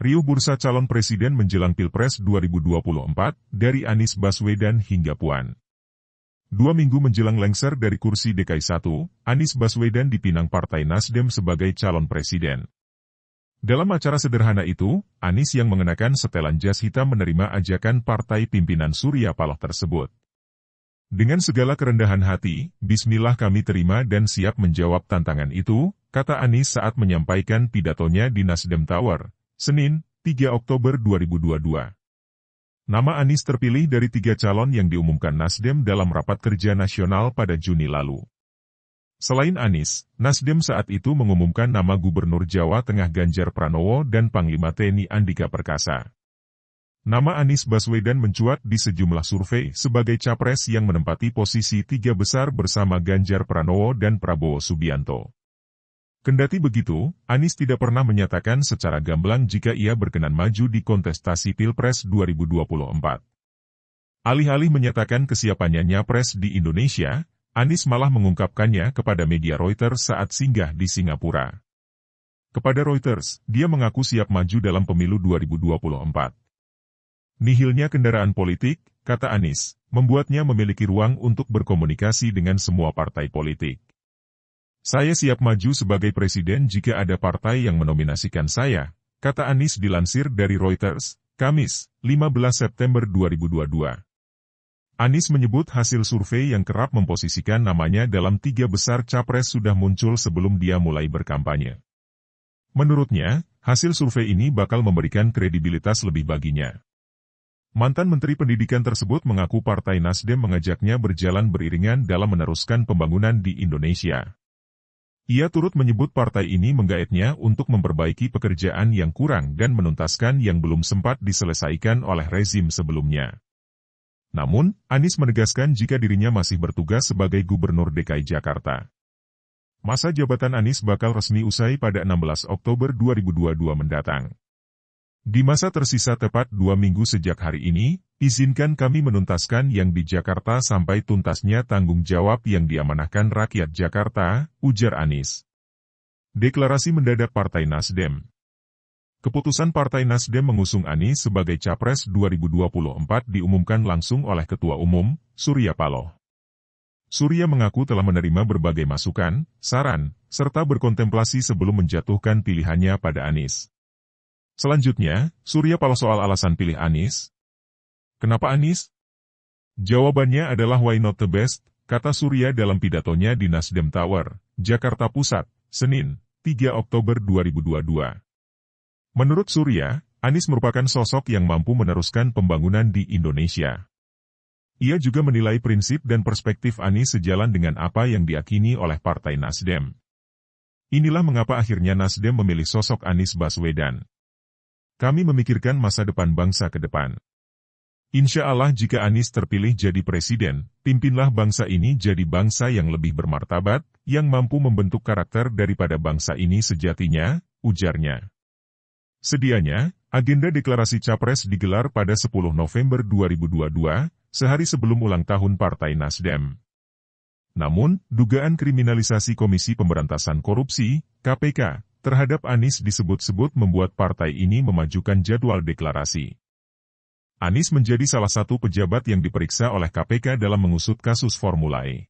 Riuh bursa calon presiden menjelang Pilpres 2024, dari Anies Baswedan hingga Puan. 2 minggu menjelang lengser dari kursi DKI 1, Anies Baswedan dipinang Partai Nasdem sebagai calon presiden. Dalam acara sederhana itu, Anies yang mengenakan setelan jas hitam menerima ajakan partai pimpinan Surya Paloh tersebut. Dengan segala kerendahan hati, bismillah kami terima dan siap menjawab tantangan itu, kata Anies saat menyampaikan pidatonya di Nasdem Tower, Senin, 3 Oktober 2022. Nama Anies terpilih dari 3 calon yang diumumkan Nasdem dalam rapat kerja nasional pada Juni lalu. Selain Anies, Nasdem saat itu mengumumkan nama Gubernur Jawa Tengah Ganjar Pranowo dan Panglima TNI Andika Perkasa. Nama Anies Baswedan mencuat di sejumlah survei sebagai capres yang menempati posisi 3 besar bersama Ganjar Pranowo dan Prabowo Subianto. Kendati begitu, Anies tidak pernah menyatakan secara gamblang jika ia berkenan maju di kontestasi Pilpres 2024. Alih-alih menyatakan kesiapannya nyapres di Indonesia, Anies malah mengungkapkannya kepada media Reuters saat singgah di Singapura. Kepada Reuters, dia mengaku siap maju dalam pemilu 2024. Nihilnya kendaraan politik, kata Anies, membuatnya memiliki ruang untuk berkomunikasi dengan semua partai politik. Saya siap maju sebagai presiden jika ada partai yang menominasikan saya, kata Anies dilansir dari Reuters, Kamis, 15 September 2022. Anies menyebut hasil survei yang kerap memposisikan namanya dalam 3 besar capres sudah muncul sebelum dia mulai berkampanye. Menurutnya, hasil survei ini bakal memberikan kredibilitas lebih baginya. Mantan Menteri Pendidikan tersebut mengaku Partai Nasdem mengajaknya berjalan beriringan dalam meneruskan pembangunan di Indonesia. Ia turut menyebut partai ini menggaetnya untuk memperbaiki pekerjaan yang kurang dan menuntaskan yang belum sempat diselesaikan oleh rezim sebelumnya. Namun, Anies menegaskan jika dirinya masih bertugas sebagai Gubernur DKI Jakarta. Masa jabatan Anies bakal resmi usai pada 16 Oktober 2022 mendatang. Di masa tersisa tepat 2 minggu sejak hari ini, izinkan kami menuntaskan yang di Jakarta sampai tuntasnya tanggung jawab yang diamanahkan rakyat Jakarta, ujar Anies. Deklarasi mendadak Partai Nasdem. Keputusan Partai Nasdem mengusung Anies sebagai Capres 2024 diumumkan langsung oleh Ketua Umum, Surya Paloh. Surya mengaku telah menerima berbagai masukan, saran, serta berkontemplasi sebelum menjatuhkan pilihannya pada Anies. Selanjutnya, Surya Paloh soal alasan pilih Anies. Kenapa Anies? Jawabannya adalah why not the best, kata Surya dalam pidatonya di Nasdem Tower, Jakarta Pusat, Senin, 3 Oktober 2022. Menurut Surya, Anies merupakan sosok yang mampu meneruskan pembangunan di Indonesia. Ia juga menilai prinsip dan perspektif Anies sejalan dengan apa yang diakini oleh Partai Nasdem. Inilah mengapa akhirnya Nasdem memilih sosok Anies Baswedan. Kami memikirkan masa depan bangsa ke depan. Insya Allah jika Anies terpilih jadi presiden, pimpinlah bangsa ini jadi bangsa yang lebih bermartabat, yang mampu membentuk karakter daripada bangsa ini sejatinya, ujarnya. Sedianya, agenda deklarasi Capres digelar pada 10 November 2022, sehari sebelum ulang tahun Partai Nasdem. Namun, dugaan kriminalisasi Komisi Pemberantasan Korupsi, KPK, terhadap Anies disebut-sebut membuat partai ini memajukan jadwal deklarasi. Anies menjadi salah satu pejabat yang diperiksa oleh KPK dalam mengusut kasus Formula E.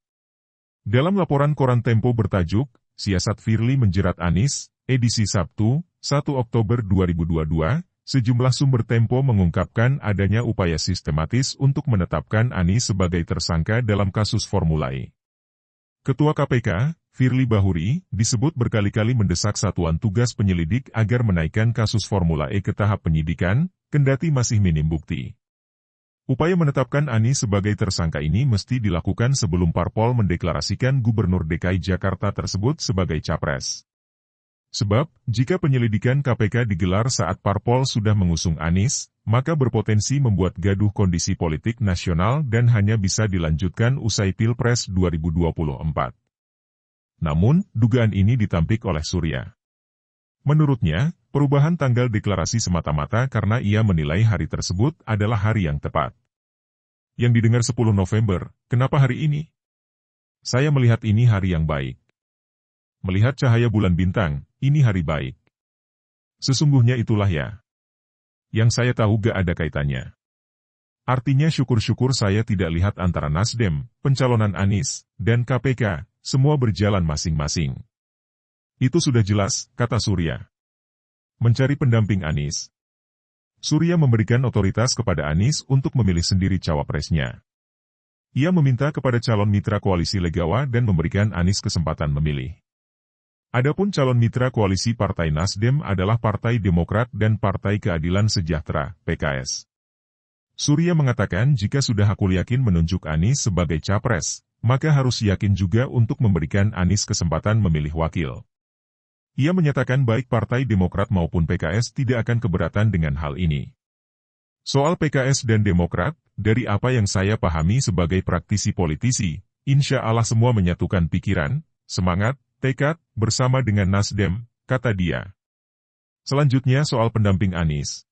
Dalam laporan koran Tempo bertajuk, Siasat Firly menjerat Anies, edisi Sabtu, 1 Oktober 2022, sejumlah sumber Tempo mengungkapkan adanya upaya sistematis untuk menetapkan Anies sebagai tersangka dalam kasus Formula E. Ketua KPK, Firly Bahuri, disebut berkali-kali mendesak Satuan Tugas Penyelidik agar menaikkan kasus Formula E ke tahap penyidikan, kendati masih minim bukti. Upaya menetapkan Anies sebagai tersangka ini mesti dilakukan sebelum Parpol mendeklarasikan Gubernur DKI Jakarta tersebut sebagai capres. Sebab, jika penyelidikan KPK digelar saat Parpol sudah mengusung Anies, maka berpotensi membuat gaduh kondisi politik nasional dan hanya bisa dilanjutkan usai Pilpres 2024. Namun, dugaan ini ditampik oleh Surya. Menurutnya, perubahan tanggal deklarasi semata-mata karena ia menilai hari tersebut adalah hari yang tepat. Yang didengar 10 November, kenapa hari ini? Saya melihat ini hari yang baik. Melihat cahaya bulan bintang, ini hari baik. Sesungguhnya itulah ya. Yang saya tahu gak ada kaitannya. Artinya syukur-syukur saya tidak lihat antara Nasdem, pencalonan Anies, dan KPK, semua berjalan masing-masing. Itu sudah jelas, kata Surya. Mencari pendamping Anies. Surya memberikan otoritas kepada Anies untuk memilih sendiri cawapresnya. Ia meminta kepada calon mitra koalisi Legawa dan memberikan Anies kesempatan memilih. Adapun calon mitra koalisi Partai Nasdem adalah Partai Demokrat dan Partai Keadilan Sejahtera, PKS. Surya mengatakan jika sudah aku yakin menunjuk Anies sebagai capres, maka harus yakin juga untuk memberikan Anies kesempatan memilih wakil. Ia menyatakan baik Partai Demokrat maupun PKS tidak akan keberatan dengan hal ini. Soal PKS dan Demokrat, dari apa yang saya pahami sebagai praktisi politisi, insya Allah semua menyatukan pikiran, semangat, tekad, bersama dengan Nasdem, kata dia. Selanjutnya soal pendamping Anies.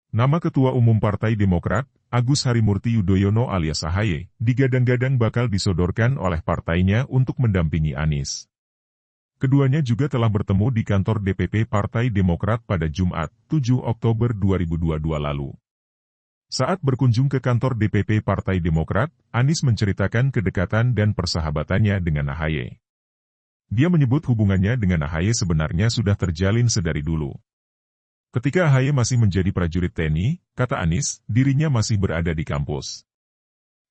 Nama Ketua Umum Partai Demokrat, Agus Harimurti Yudhoyono alias AHY, digadang-gadang bakal disodorkan oleh partainya untuk mendampingi Anies. Keduanya juga telah bertemu di kantor DPP Partai Demokrat pada Jumat, 7 Oktober 2022 lalu. Saat berkunjung ke kantor DPP Partai Demokrat, Anies menceritakan kedekatan dan persahabatannya dengan AHY. Dia menyebut hubungannya dengan AHY sebenarnya sudah terjalin sedari dulu. Ketika AHY masih menjadi prajurit TNI, kata Anies, dirinya masih berada di kampus.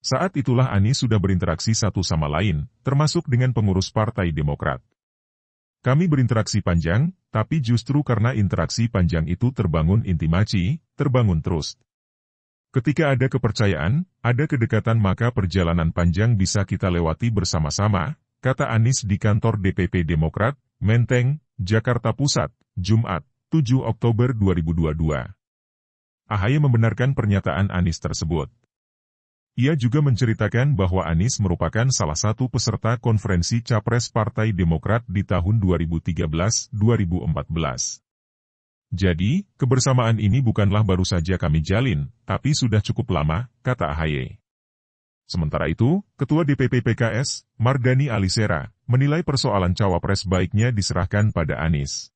Saat itulah Anies sudah berinteraksi satu sama lain, termasuk dengan pengurus Partai Demokrat. Kami berinteraksi panjang, tapi justru karena interaksi panjang itu terbangun intimasi, terbangun trust. Ketika ada kepercayaan, ada kedekatan maka perjalanan panjang bisa kita lewati bersama-sama, kata Anies di kantor DPP Demokrat, Menteng, Jakarta Pusat, Jumat, 7 Oktober 2022. AHY membenarkan pernyataan Anies tersebut. Ia juga menceritakan bahwa Anies merupakan salah satu peserta konferensi Capres Partai Demokrat di tahun 2013-2014. Jadi, kebersamaan ini bukanlah baru saja kami jalin, tapi sudah cukup lama, kata AHY. Sementara itu, Ketua DPP PKS, Mardhani Alisera, menilai persoalan cawapres baiknya diserahkan pada Anies.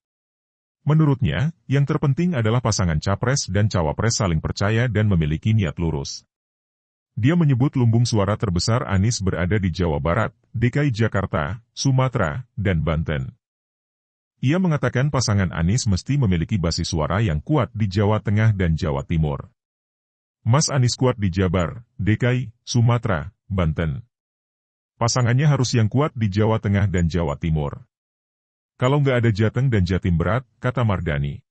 Menurutnya, yang terpenting adalah pasangan capres dan cawapres saling percaya dan memiliki niat lurus. Dia menyebut lumbung suara terbesar Anies berada di Jawa Barat, DKI Jakarta, Sumatera, dan Banten. Ia mengatakan pasangan Anies mesti memiliki basis suara yang kuat di Jawa Tengah dan Jawa Timur. Mas Anies kuat di Jabar, DKI, Sumatera, Banten. Pasangannya harus yang kuat di Jawa Tengah dan Jawa Timur. Kalau nggak ada Jateng dan Jatim berat, kata Mardhani.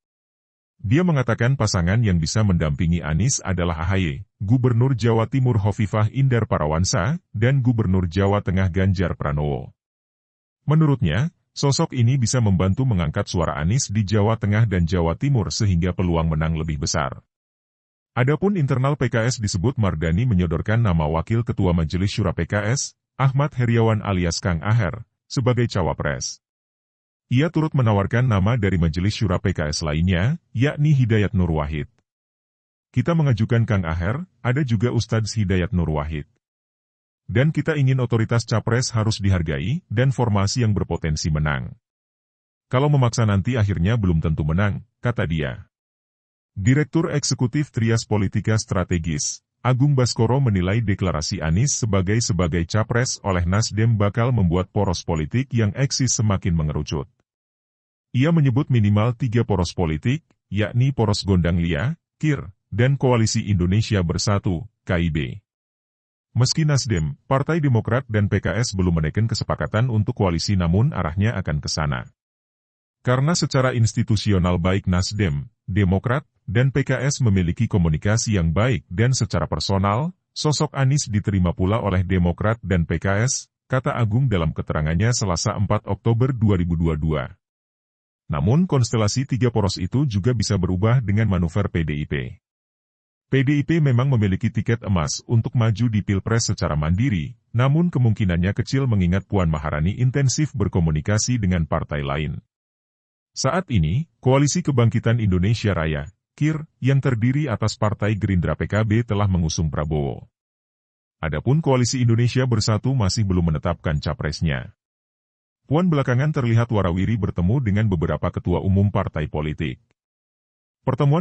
Dia mengatakan pasangan yang bisa mendampingi Anies adalah AHY, Gubernur Jawa Timur Hovifah Indar Parawansa, dan Gubernur Jawa Tengah Ganjar Pranowo. Menurutnya, sosok ini bisa membantu mengangkat suara Anies di Jawa Tengah dan Jawa Timur sehingga peluang menang lebih besar. Adapun internal PKS disebut Mardhani menyodorkan nama Wakil Ketua Majelis Syura PKS, Ahmad Heriawan alias Kang Aher, sebagai cawapres. Ia turut menawarkan nama dari Majelis Syura PKS lainnya, yakni Hidayat Nur Wahid. Kita mengajukan Kang Aher, ada juga Ustadz Hidayat Nur Wahid. Dan kita ingin otoritas capres harus dihargai, dan formasi yang berpotensi menang. Kalau memaksa nanti akhirnya belum tentu menang, kata dia. Direktur Eksekutif Trias Politika Strategis, Agung Baskoro menilai deklarasi Anies sebagai capres oleh Nasdem bakal membuat poros politik yang eksis semakin mengerucut. Ia menyebut minimal 3 poros politik, yakni Poros Gondang Lia, KIR, dan Koalisi Indonesia Bersatu, KIB. Meski Nasdem, Partai Demokrat dan PKS belum menekan kesepakatan untuk koalisi namun arahnya akan ke sana. Karena secara institusional baik Nasdem, Demokrat, dan PKS memiliki komunikasi yang baik dan secara personal, sosok Anies diterima pula oleh Demokrat dan PKS, kata Agung dalam keterangannya Selasa 4 Oktober 2022. Namun konstelasi 3 poros itu juga bisa berubah dengan manuver PDIP. PDIP memang memiliki tiket emas untuk maju di Pilpres secara mandiri, namun kemungkinannya kecil mengingat Puan Maharani intensif berkomunikasi dengan partai lain. Saat ini, Koalisi Kebangkitan Indonesia Raya, KIR, yang terdiri atas Partai Gerindra PKB telah mengusung Prabowo. Adapun Koalisi Indonesia Bersatu masih belum menetapkan capresnya. Puan belakangan terlihat warawiri bertemu dengan beberapa ketua umum partai politik. Pertemuan